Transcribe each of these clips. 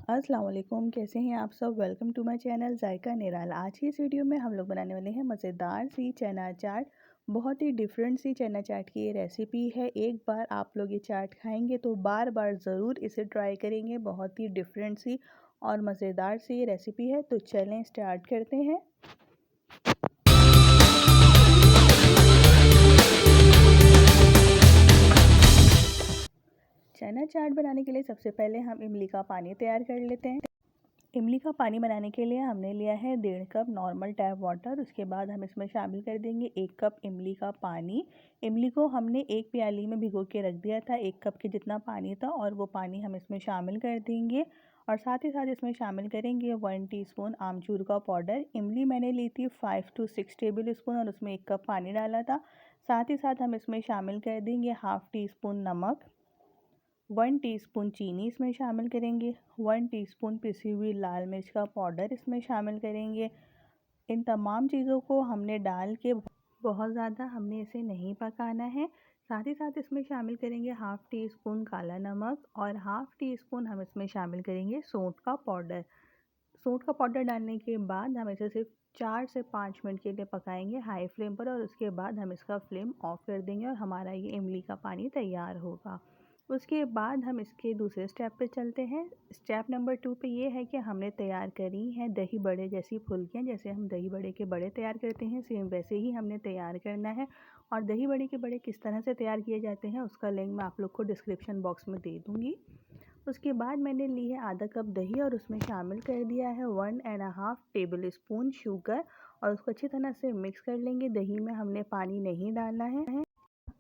अस्सलाम वालेकुम, कैसे हैं आप सब। वेलकम टू माय चैनल जायका निराला। आज की इस वीडियो में हम लोग बनाने वाले हैं मज़ेदार सी चना चाट। बहुत ही डिफरेंट सी चना चाट की ये रेसिपी है। एक बार आप लोग ये चाट खाएंगे तो बार बार ज़रूर इसे ट्राई करेंगे। बहुत ही डिफरेंट सी और मज़ेदार सी ये रेसिपी है। तो चलें स्टार्ट करते हैं। चना चाट बनाने के लिए सबसे पहले हम इमली का पानी तैयार कर लेते हैं। इमली का पानी बनाने के लिए हमने लिया है 1.5 कप नॉर्मल टैप वाटर। उसके बाद हम इसमें शामिल कर देंगे 1 कप इमली का पानी। इमली को हमने एक प्याली में भिगो के रख दिया था, 1 कप के जितना पानी था, और वो पानी हम इसमें शामिल कर देंगे। और साथ ही साथ इसमें शामिल करेंगे 1 टीस्पून आमचूर का पाउडर। इमली मैंने ली थी 5 to 6 टेबल स्पून और उसमें 1 कप पानी डाला था। साथ ही साथ हम इसमें शामिल कर देंगे हाफ़ टी स्पून नमक, 1 टीस्पून चीनी इसमें शामिल करेंगे, 1 टीस्पून पिसी हुई लाल मिर्च का पाउडर इसमें शामिल करेंगे। इन तमाम चीज़ों को हमने डाल के बहुत ज़्यादा हमने इसे नहीं पकाना है। साथ ही साथ इसमें शामिल करेंगे हाफ़ टी स्पून काला नमक और हाफ़ टी स्पून हम इसमें शामिल करेंगे सौंठ का पाउडर। सौंठ का पाउडर डालने के बाद हम इसे सिर्फ 4 से 5 मिनट के लिए पकाएंगे हाई फ्लेम पर, और उसके बाद हम इसका फ्लेम ऑफ कर देंगे और हमारा ये इमली का पानी तैयार होगा। उसके बाद हम इसके दूसरे स्टेप पे चलते हैं। स्टेप नंबर 2 पे ये है कि हमने तैयार करी हैं दही बड़े जैसी फुल्कियाँ। जैसे हम दही बड़े के बड़े तैयार करते हैं, सेम वैसे ही हमने तैयार करना है। और दही बड़े के बड़े किस तरह से तैयार किए जाते हैं उसका लिंक मैं आप लोग को डिस्क्रिप्शन बॉक्स में दे दूँगी। उसके बाद मैंने ली है आधा कप दही और उसमें शामिल कर दिया है 1.5 टेबल स्पून शुगर, और उसको अच्छी तरह से मिक्स कर लेंगे। दही में हमने पानी नहीं डालना है।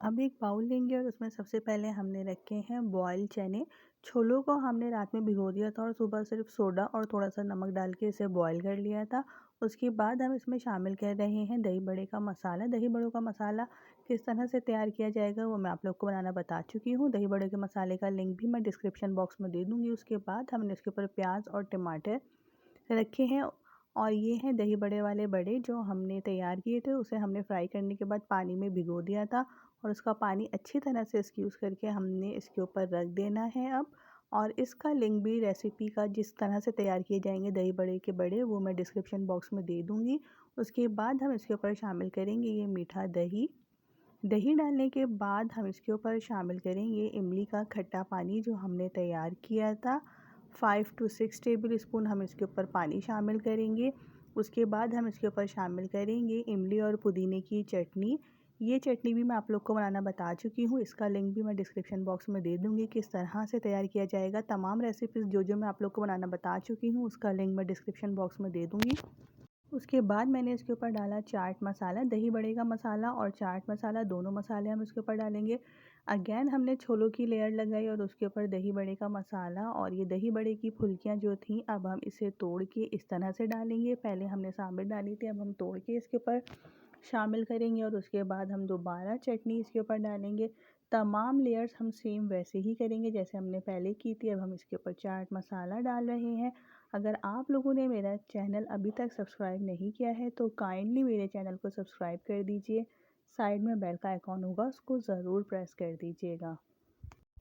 अब एक बाउल लेंगे और उसमें सबसे पहले हमने रखे हैं बॉयल चने। छोलों को हमने रात में भिगो दिया था और सुबह सिर्फ सोडा और थोड़ा सा नमक डाल के इसे बॉयल कर लिया था। उसके बाद हम इसमें शामिल कर रहे हैं दही बड़े का मसाला। दही बड़ों का मसाला किस तरह से तैयार किया जाएगा वो मैं आप लोग को बनाना बता चुकी हूँ। दही बड़े के मसाले का लिंक भी मैं डिस्क्रिप्शन बॉक्स में दे दूँगी। उसके बाद हमने इसके ऊपर प्याज और टमाटर रखे हैं, और ये हैं दही बड़े वाले बड़े जो हमने तैयार किए थे। उसे हमने फ्राई करने के बाद पानी में भिगो दिया था, और उसका पानी अच्छी तरह से एक्सक्यूज़ करके हमने इसके ऊपर रख देना है अब। और इसका लिंक भी रेसिपी का जिस तरह से तैयार किए जाएंगे दही बड़े के बड़े वो मैं डिस्क्रिप्शन बॉक्स में दे दूँगी। उसके बाद हम इसके ऊपर शामिल करेंगे ये मीठा दही। दही डालने के बाद हम इसके ऊपर शामिल करेंगे इमली का खट्टा पानी जो हमने तैयार किया था। 5 to 6 टेबल स्पून हम इसके ऊपर पानी शामिल करेंगे। उसके बाद हम इसके ऊपर शामिल करेंगे इमली और पुदीने की चटनी। ये चटनी भी मैं आप लोग को बनाना बता चुकी हूँ। इसका लिंक भी मैं डिस्क्रिप्शन बॉक्स में दे दूँगी किस तरह से तैयार किया जाएगा। तमाम रेसिपीज़ जो मैं आप लोग को बनाना बता चुकी हूँ उसका लिंक मैं डिस्क्रिप्शन बॉक्स में दे दूँगी। उसके बाद मैंने इसके ऊपर डाला चाट मसाला, दही बड़े का मसाला और चाट मसाला दोनों मसाले हम इसके ऊपर डालेंगे। अगेन हमने छोलों की लेयर लगाई और उसके ऊपर दही बड़े का मसाला, और ये दही बड़े की फुल्कियाँ जो थी अब हम इसे तोड़ के इस तरह से डालेंगे। पहले हमने साबित डाली थी, अब हम तोड़ के इसके ऊपर शामिल करेंगे, और उसके बाद हम दोबारा चटनी इसके ऊपर डालेंगे। तमाम लेयर्स हम सेम वैसे ही करेंगे जैसे हमने पहले की थी। अब हम इसके ऊपर चाट मसाला डाल रहे हैं। अगर आप लोगों ने मेरा चैनल अभी तक सब्सक्राइब नहीं किया है तो काइंडली मेरे चैनल को सब्सक्राइब कर दीजिए। साइड में बेल का आइकॉन होगा उसको ज़रूर प्रेस कर दीजिएगा।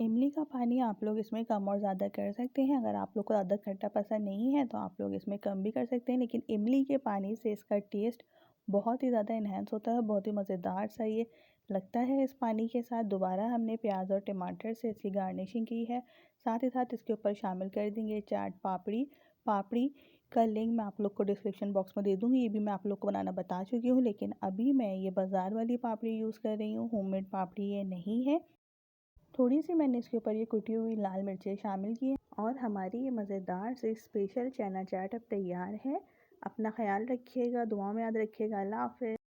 इमली का पानी आप लोग इसमें कम और ज़्यादा कर सकते हैं। अगर आप लोग को ज़्यादा खट्टा पसंद नहीं है तो आप लोग इसमें कम भी कर सकते हैं, लेकिन इमली के पानी से इसका टेस्ट बहुत ही ज़्यादा इन्हेंस होता है। बहुत ही मज़ेदार सा ये लगता है। इस पानी के साथ दोबारा हमने प्याज और टमाटर से इसकी गार्निशिंग की है। साथ ही साथ इसके ऊपर शामिल कर देंगे चाट पापड़ी। पापड़ी का लिंक मैं आप लोग को डिस्क्रिप्शन बॉक्स में दे दूँगी। ये भी मैं आप लोग को बनाना बता चुकी हूँ, लेकिन अभी मैं ये बाज़ार वाली पापड़ी यूज़ कर रही हूँ। होममेड पापड़ी ये नहीं है। थोड़ी सी मैंने इसके ऊपर ये कुटी हुई लाल मिर्चें शामिल की हैं, और हमारी ये मज़ेदार से स्पेशल चना चाट अब तैयार है। अपना ख्याल रखिएगा, दुआ में याद रखिएगा। अल्लाह हाफ़िज़।